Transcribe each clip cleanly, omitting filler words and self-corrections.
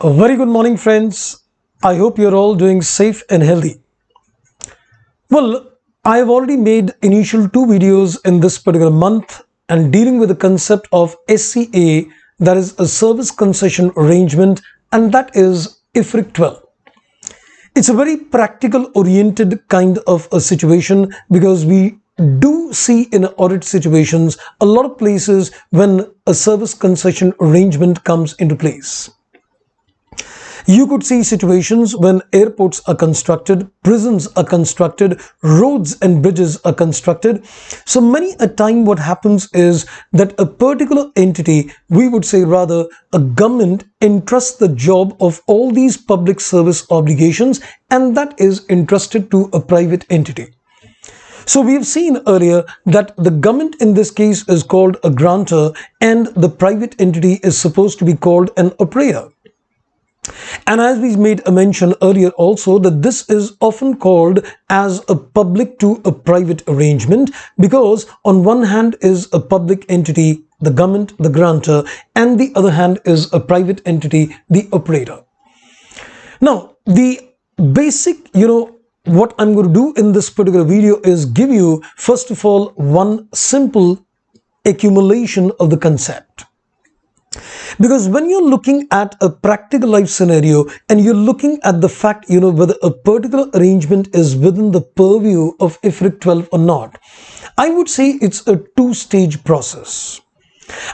A very good morning, friends. I hope you're all doing safe and healthy. Well, I have already made initial 2 videos in this particular month and dealing with the concept of SCA, that is a service concession arrangement, and that is IFRIC 12. It's a very practical oriented kind of a situation because we do see in audit situations a lot of places when a service concession arrangement comes into place. You could see situations when airports are constructed, prisons are constructed, roads and bridges are constructed. So many a time what happens is that a particular entity, we would say rather a government, entrusts the job of all these public service obligations, and that is entrusted to a private entity. So we have seen earlier that the government in this case is called a grantor and the private entity is supposed to be called an operator. And as we made a mention earlier also that this is often called as a public to a private arrangement because on one hand is a public entity, the government, the grantor, and the other hand is a private entity, the operator. Now, the basic, what I'm going to do in this particular video is give you, first of all, one simple accumulation of the concept. Because when you're looking at a practical life scenario and you're looking at the fact, whether a particular arrangement is within the purview of IFRIC 12 or not, I would say it's a two-stage process.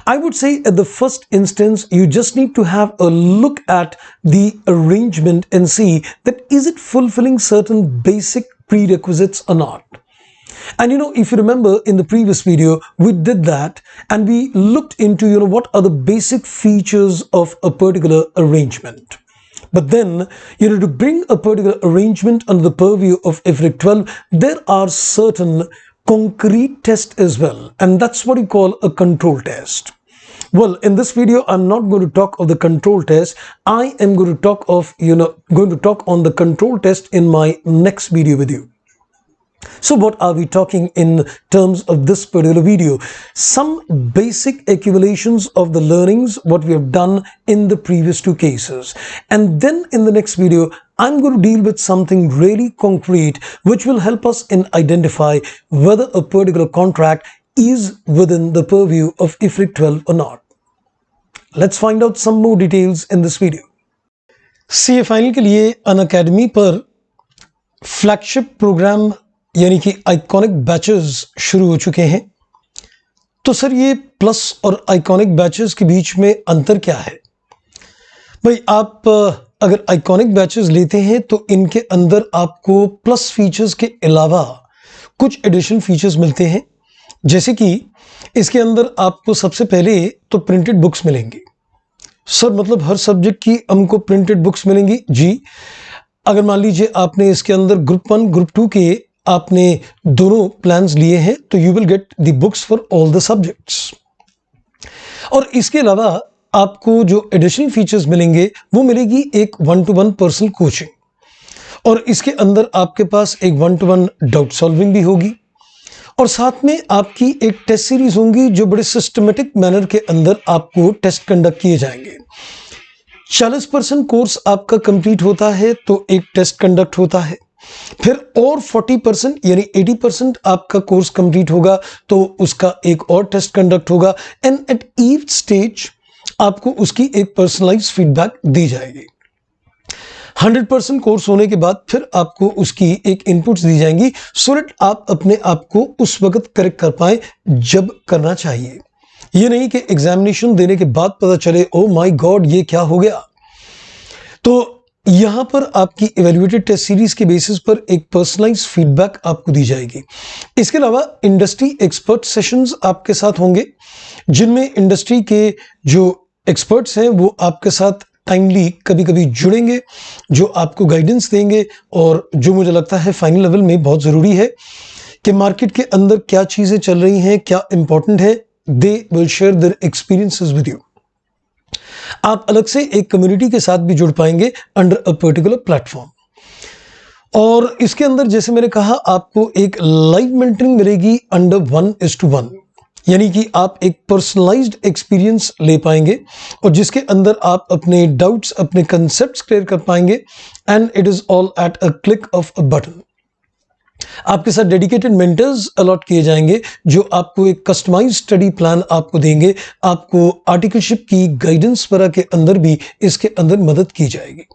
I would say at the first instance, you just need to have a look at the arrangement and see that is it fulfilling certain basic prerequisites or not. And if you remember in the previous video, we did that and we looked into, what are the basic features of a particular arrangement. But then, to bring a particular arrangement under the purview of IFRIC 12, there are certain concrete tests as well. And that's what you call a control test. Well, in this video, I'm not going to talk of the control test. I am going to talk of, going to talk on the control test in my next video with you. So what are we talking in terms of this particular video? Some basic accumulations of the learnings, what we have done in the previous 2 cases. And then in the next video, I'm going to deal with something really concrete, which will help us in identify whether a particular contract is within the purview of IFRIC 12 or not. Let's find out some more details in this video. CA final के लिए Unacademy पर flagship programme यानी कि iconic batches शुरू हो चुके हैं। तो सर ये प्लस और आइकॉनिक बैचेस के बीच में अंतर क्या है? भाई आप अगर आइकॉनिक बैचेस लेते हैं तो इनके अंदर आपको प्लस फीचर्स के अलावा कुछ एडिशनल फीचर्स मिलते हैं, जैसे कि इसके अंदर आपको सबसे पहले तो प्रिंटेड बुक्स मिलेंगी। सर मतलब हर सब्जेक्ट की हमको प्रिंटेड बुक्स मिलेंगी? जी, अगर मान लीजिए आपने इसके अंदर ग्रुप 1 ग्रुप 2 के आपने दोनों प्लान्स लिए हैं तो you will get the books for all the subjects. और इसके अलावा आपको जो एडिशनल फीचर्स मिलेंगे वो मिलेगी एक 1-to-1 पर्सनल कोचिंग, और इसके अंदर आपके पास एक 1-to-1 डाउट सॉल्विंग भी होगी, और साथ में आपकी एक टेस्ट सीरीज होंगी जो बड़े सिस्टमेटिक मैनर के अंदर आपको टेस्ट कंडक्ट किए जाएंगे। 40% कोर्स आपका कंप्लीट होता है तो एक टेस्ट कंडक्ट होता है, फिर और 40% यानी 80% आपका कोर्स कंप्लीट होगा तो उसका एक और टेस्ट कंडक्ट होगा, एंड एट ईच स्टेज आपको उसकी एक पर्सनलाइज्ड फीडबैक दी जाएगी। 100% कोर्स होने के बाद फिर आपको उसकी एक इनपुट्स दी जाएंगी सो दैट आप अपने आप को उस वक्त करेक्ट कर पाए जब करना चाहिए। ये नहीं कि एग्जामिनेशन देने के बाद पता चले ओ माय गॉड ये क्या हो गया। तो यहां पर आपकी इवैल्यूएटेड टेस्ट सीरीज के बेसिस पर एक पर्सनलाइज्ड फीडबैक आपको दी जाएगी। इसके अलावा इंडस्ट्री एक्सपर्ट सेशंस आपके साथ होंगे, जिनमें इंडस्ट्री के जो एक्सपर्ट्स हैं वो आपके साथ टाइमली कभी कभी जुड़ेंगे, जो आपको गाइडेंस देंगे, और जो मुझे लगता है फाइनल लेवल में बहुत ज़रूरी है कि मार्केट के अंदर क्या चीज़ें चल रही हैं, क्या इंपॉर्टेंट है, they will share their experiences with you. आप अलग से एक कम्युनिटी के साथ भी जुड़ पाएंगे अंडर अ पर्टिकुलर प्लेटफॉर्म। और इसके अंदर जैसे मैंने कहा आपको एक लाइव मेंटरिंग मिलेगी अंडर 1:1। यानी कि आप एक पर्सनलाइज्ड एक्सपीरियंस ले पाएंगे और जिसके अंदर आप अपने डाउट्स, अपने कंसेप्ट्स क्लियर कर पाएंगे and it is all at a click of a button. आपके साथ डेडिकेटेड मेंटर्स अलॉट किए जाएंगे जो आपको एक कस्टमाइज्ड स्टडी प्लान आपको देंगे। आपको आर्टिकलशिप की गाइडेंस वगैरह के अंदर भी इसके अंदर मदद की जाएगी।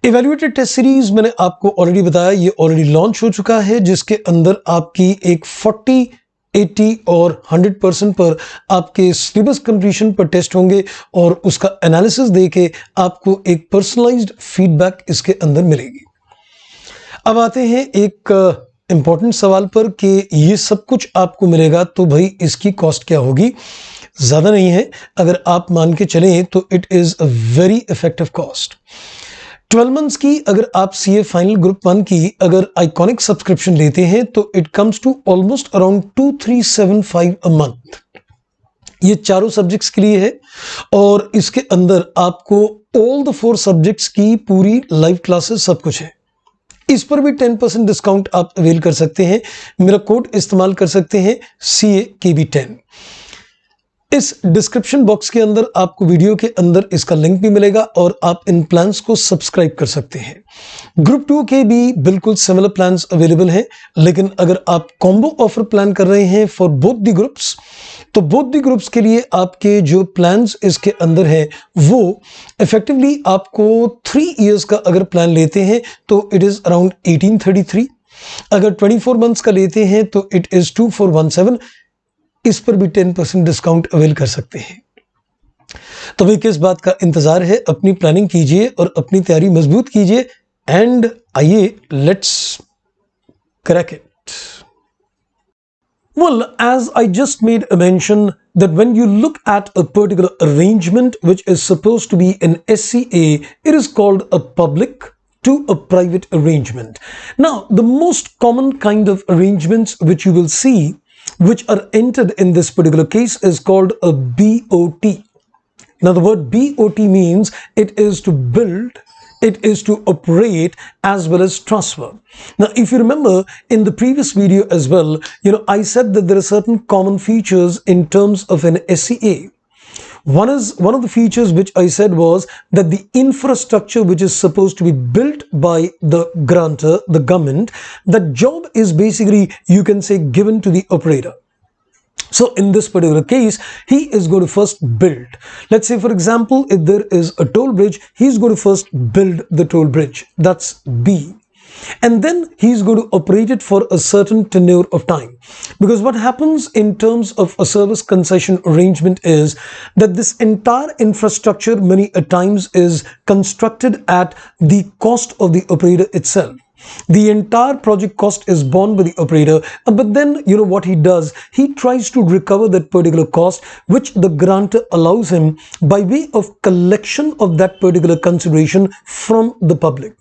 इवैल्यूएटेड टेस्ट सीरीज मैंने आपको ऑलरेडी बताया, ये ऑलरेडी लॉन्च हो चुका है, जिसके अंदर आपकी एक 40, 80 और 100% पर आपके सिलेबस कंप्लीशन पर टेस्ट होंगे और उसका एनालिसिस देके आपको एक पर्सनलाइज्ड फीडबैक इसके अंदर मिलेगी। अब आते हैं एक इंपॉर्टेंट सवाल पर कि ये सब कुछ आपको मिलेगा तो भाई इसकी कॉस्ट क्या होगी। ज़्यादा नहीं है, अगर आप मान के चलें तो it is a very effective cost. 12 months की अगर आप सीए फाइनल ग्रुप 1 की अगर आइकॉनिक सब्सक्रिप्शन लेते हैं तो it comes to almost around 2375 a month. ये चारों सब्जेक्ट्स के लिए है और इसके अंदर आपको ऑल द 4 सब्जेक्ट्स की पूरी लाइव क्लासेस सब कुछ है। इस पर भी 10% डिस्काउंट आप अवेल कर सकते हैं। मेरा कोड इस्तेमाल कर सकते हैं CAKB10। इस डिस्क्रिप्शन बॉक्स के अंदर आपको वीडियो के अंदर इसका लिंक भी मिलेगा और आप इन प्लान्स को सब्सक्राइब कर सकते हैं। ग्रुप 2 के भी बिल्कुल सिमिलर प्लान्स अवेलेबल हैं, लेकिन अगर आप कॉम्बो ऑफर प्लान कर रहे हैं फॉर बोथ द ग्रुप्स तो बोथ द ग्रुप्स के लिए आपके जो प्लान्स इसके अंदर है वो इफेक्टिवली आपको 3 इयर्स का अगर प्लान लेते हैं तो इट इज अराउंड 1833। अगर 24 मंथ्स का लेते हैं तो इट इज 2417। इस पर भी 10% डिस्काउंट अवेल कर सकते हैं। तो भाई किस बात का इंतजार है, अपनी प्लानिंग कीजिए और अपनी तैयारी मजबूत कीजिए एंड आइए let's crack it. Well, as I just made a mention that when you look at a particular arrangement which is supposed to be an SCA, it is called a public to a private arrangement. Now, the most common kind of arrangements which you will see which are entered in this particular case is called a BOT. Now, the word BOT means it is to build, it is to operate as well as transfer. Now, if you remember in the previous video as well, I said that there are certain common features in terms of an SCA. One of the features which I said was that the infrastructure which is supposed to be built by the grantor, the government, that job is basically, you can say, given to the operator. So in this particular case, he is going to first build. Let's say, for example, if there is a toll bridge, he's going to first build the toll bridge. That's B. And then he's going to operate it for a certain tenure of time. Because what happens in terms of a service concession arrangement is that this entire infrastructure many a times is constructed at the cost of the operator itself. The entire project cost is borne by the operator, but then what he does, he tries to recover that particular cost which the grantor allows him by way of collection of that particular consideration from the public.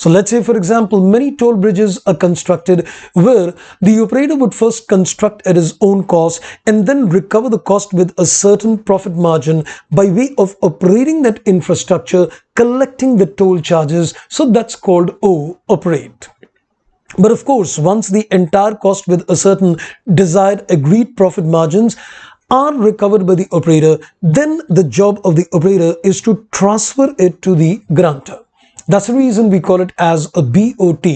So let's say, for example, many toll bridges are constructed where the operator would first construct at his own cost and then recover the cost with a certain profit margin by way of operating that infrastructure, collecting the toll charges. So that's called operate. But of course, once the entire cost with a certain desired agreed profit margins are recovered by the operator, then the job of the operator is to transfer it to the grantor. That's the reason we call it as a BOT.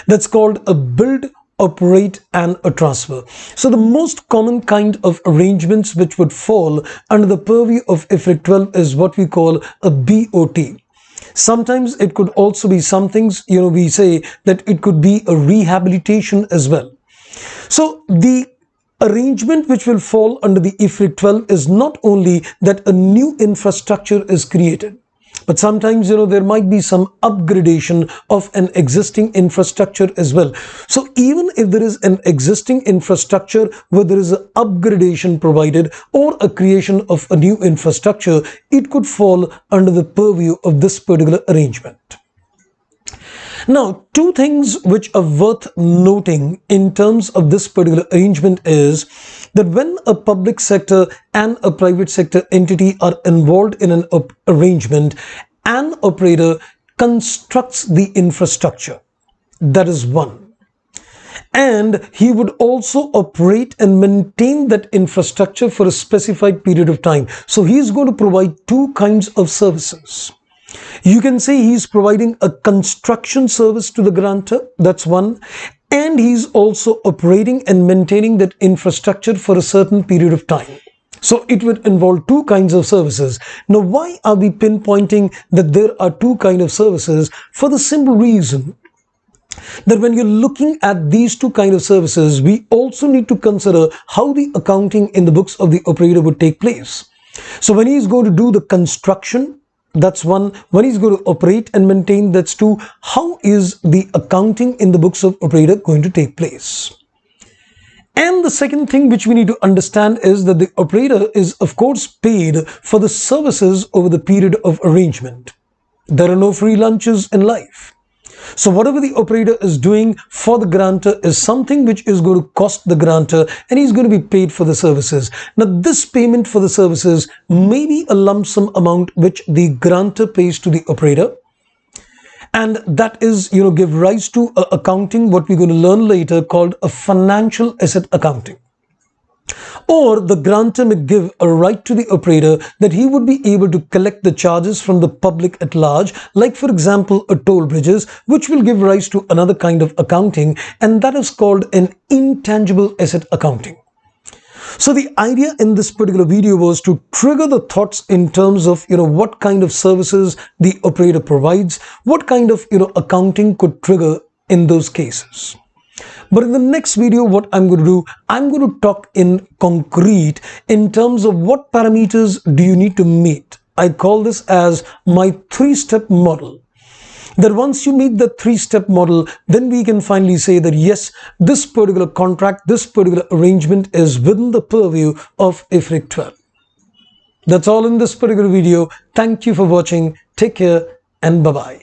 That's called a build, operate and a transfer. So the most common kind of arrangements which would fall under the purview of IFRIC 12 is what we call a BOT. Sometimes it could also be some things, we say that it could be a rehabilitation as well. So the arrangement which will fall under the IFRIC 12 is not only that a new infrastructure is created, but sometimes there might be some upgradation of an existing infrastructure as well. So even if there is an existing infrastructure where there is an upgradation provided or a creation of a new infrastructure, it could fall under the purview of this particular arrangement. Now, 2 things which are worth noting in terms of this particular arrangement is that when a public sector and a private sector entity are involved in an arrangement, an operator constructs the infrastructure. That is one. and he would also operate and maintain that infrastructure for a specified period of time. So he's going to provide two kinds of services. You can say he's providing a construction service to the grantor, that's one, and he's also operating and maintaining that infrastructure for a certain period of time. So it would involve two kinds of services. Now, why are we pinpointing that there are two kinds of services? For the simple reason that when you're looking at these two kinds of services, we also need to consider how the accounting in the books of the operator would take place. So when he's going to do the construction, that's one. When he's going to operate and maintain, that's two. How is the accounting in the books of operator going to take place? And the second thing which we need to understand is that the operator is of course paid for the services over the period of arrangement. There are no free lunches in life. So whatever the operator is doing for the grantor is something which is going to cost the grantor, and he's going to be paid for the services. Now this payment for the services may be a lump sum amount which the grantor pays to the operator, and that is, give rise to accounting, what we're going to learn later, called a financial asset accounting. Or the grantor may give a right to the operator that he would be able to collect the charges from the public at large, like for example a toll bridges, which will give rise to another kind of accounting, and that is called an intangible asset accounting. So the idea in this particular video was to trigger the thoughts in terms of what kind of services the operator provides, what kind of accounting could trigger in those cases. But in the next video, what I'm going to do, I'm going to talk in concrete in terms of what parameters do you need to meet. I call this as my three-step model. That once you meet the three-step model, then we can finally say that yes, this particular contract, this particular arrangement is within the purview of IFRIC 12. That's all in this particular video. Thank you for watching. Take care and bye-bye.